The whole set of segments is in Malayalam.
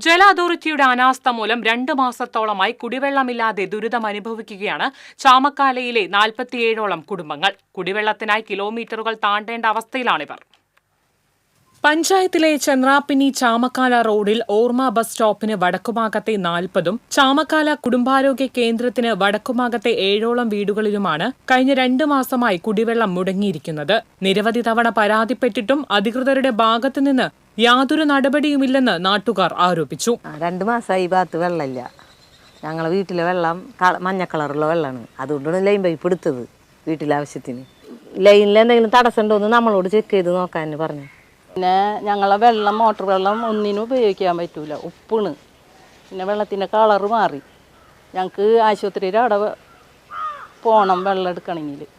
ജല അതോറിറ്റിയുടെ അനാസ്ഥ മൂലം 2 മാസത്തോളമായി കുടിവെള്ളമില്ലാതെ ദുരിതമനുഭവിക്കുകയാണ് ചാമക്കാലയിലെ 47ഓളം കുടുംബങ്ങൾ. കുടിവെള്ളത്തിനായി കിലോമീറ്ററുകൾ താണ്ടേണ്ട അവസ്ഥയിലാണിവർ. പഞ്ചായത്തിലെ ചന്ദ്രാപ്പിനി ചാമക്കാല റോഡിൽ ഓർമ്മ ബസ് സ്റ്റോപ്പിന് വടക്കുഭാഗത്തെ 40ഉം ചാമക്കാല കുടുംബാരോഗ്യ കേന്ദ്രത്തിന് വടക്കുഭാഗത്തെ 7ഓളം വീടുകളിലുമാണ് കഴിഞ്ഞ 2 മാസമായി കുടിവെള്ളം മുടങ്ങിയിരിക്കുന്നത്. നിരവധി തവണ പരാതിപ്പെട്ടിട്ടും അധികൃതരുടെ ഭാഗത്തുനിന്ന് യാതൊരു നടപടിയുമില്ലെന്ന് നാട്ടുകാർ ആരോപിച്ചു. 2 മാസമായി ഈ ഭാഗത്ത് വെള്ളമില്ല. ഞങ്ങളെ വീട്ടിലെ വെള്ളം മഞ്ഞ കളറുള്ള വെള്ളമാണ്. അതുകൊണ്ടാണ് ലൈൻ പൈപ്പ് എടുത്തത്. വീട്ടിലെ ആവശ്യത്തിന് ലൈനിൽ എന്തെങ്കിലും തടസ്സമുണ്ടോയെന്ന് നമ്മളോട് ചെക്ക് ചെയ്ത് നോക്കാൻ പറഞ്ഞു. പിന്നെ ഞങ്ങളെ വെള്ളം മോട്ടർ വെള്ളം ഒന്നിനും ഉപയോഗിക്കാൻ പറ്റൂല, ഉപ്പാണ്. പിന്നെ വെള്ളത്തിൻ്റെ കളറ് മാറി. ഞങ്ങൾക്ക് ആശുപത്രിയുടെ അവിടെ പോകണം വെള്ളം എടുക്കണമെങ്കിൽ.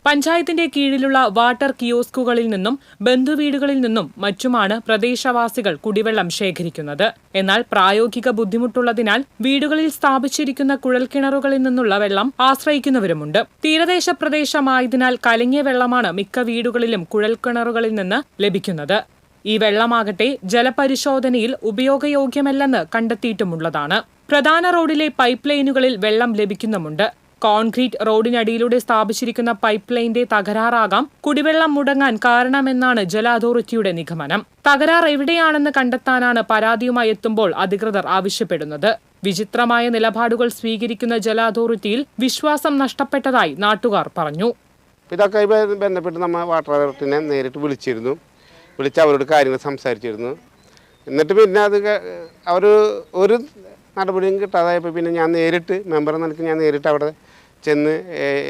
പഞ്ചായത്തിന്റെ കീഴിലുള്ള വാട്ടർ കിയോസ്കുകളിൽ നിന്നും ബന്ധുവീടുകളിൽ നിന്നും മറ്റുമാണ് പ്രദേശവാസികൾ കുടിവെള്ളം ശേഖരിക്കുന്നത്. എന്നാൽ പ്രായോഗിക ബുദ്ധിമുട്ടുള്ളതിനാൽ വീടുകളിൽ സ്ഥാപിച്ചിരിക്കുന്ന കുഴൽക്കിണറുകളിൽ നിന്നുള്ള വെള്ളം ആശ്രയിക്കുന്നവരുമുണ്ട്. തീരദേശ പ്രദേശമായതിനാൽ കലങ്ങിയ വെള്ളമാണ് മിക്ക വീടുകളിലും കുഴൽക്കിണറുകളിൽ നിന്ന് ലഭിക്കുന്നത്. ഈ വെള്ളമാകട്ടെ ജലപരിശോധനയിൽ ഉപയോഗയോഗ്യമല്ലെന്ന് കണ്ടെത്തിയിട്ടുമുള്ളതാണ്. പ്രധാന റോഡിലെ പൈപ്പ് ലൈനുകളിൽ വെള്ളം ലഭിക്കുന്നുമുണ്ട്. കോൺക്രീറ്റ് റോഡിനടിയിലൂടെ സ്ഥാപിച്ചിരിക്കുന്ന പൈപ്പ് ലൈനിന്റെ തകരാറാകാം കുടിവെള്ളം മുടങ്ങാൻ കാരണമെന്നാണ് ജല അതോറിറ്റിയുടെ നിഗമനം. തകരാർ എവിടെയാണെന്ന് കണ്ടെത്താനാണ് പരാതിയുമായി എത്തുമ്പോൾ അധികൃതർ ആവശ്യപ്പെടുന്നത്. വിചിത്രമായ നിലപാടുകൾ സ്വീകരിക്കുന്ന ജല അതോറിറ്റിയിൽ വിശ്വാസം നഷ്ടപ്പെട്ടതായി നാട്ടുകാർ പറഞ്ഞു. ഇതൊക്കെ ബന്ധപ്പെട്ട് നമ്മൾ വാട്ടർ അതോറിറ്റിനെ നേരിട്ട് വിളിച്ച് അവരോട് കാര്യങ്ങൾ സംസാരിച്ചിരുന്നു. എന്നിട്ട് പിന്നെ അത് അവർ ഒരു നടപടിയും കിട്ടാതായപ്പോൾ പിന്നെ ഞാൻ നേരിട്ട് മെമ്പർ നിലയ്ക്ക് ഞാൻ നേരിട്ട് അവിടെ ചെന്ന്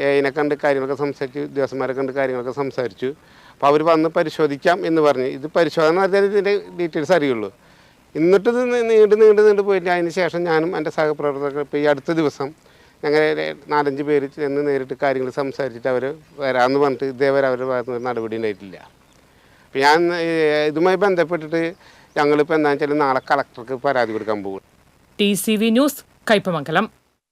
അതിനെ കണ്ട് കാര്യങ്ങളൊക്കെ സംസാരിച്ചു, ഉദ്യോഗസ്ഥന്മാരെ കണ്ട് കാര്യങ്ങളൊക്കെ സംസാരിച്ചു. അപ്പോൾ അവർ വന്ന് പരിശോധിക്കാം എന്ന് പറഞ്ഞ് ഇത് പരിശോധന നടത്തിയാൽ ഇതിൻ്റെ ഡീറ്റെയിൽസ് അറിയുള്ളൂ. എന്നിട്ട് ഇത് നീണ്ട് പോയിട്ട് അതിന് ശേഷം ഞാനും എൻ്റെ സഹപ്രവർത്തകർ ഇപ്പോൾ ഈ അടുത്ത ദിവസം ഞങ്ങൾ 4-5 പേര് ചെന്ന് നേരിട്ട് കാര്യങ്ങൾ സംസാരിച്ചിട്ട് അവർ വരാമെന്ന് പറഞ്ഞിട്ട് ഇതേവരെ അവരുടെ ഭാഗത്ത് നടപടി ഉണ്ടായിട്ടില്ല. അപ്പോൾ ഞാൻ ഇതുമായി ബന്ധപ്പെട്ടിട്ട് ഞങ്ങളിപ്പോൾ എന്താണെന്ന് വെച്ചാൽ നാളെ കളക്ടർക്ക് പരാതി കൊടുക്കാൻ പോകും. TCV news, Kaipamangalam.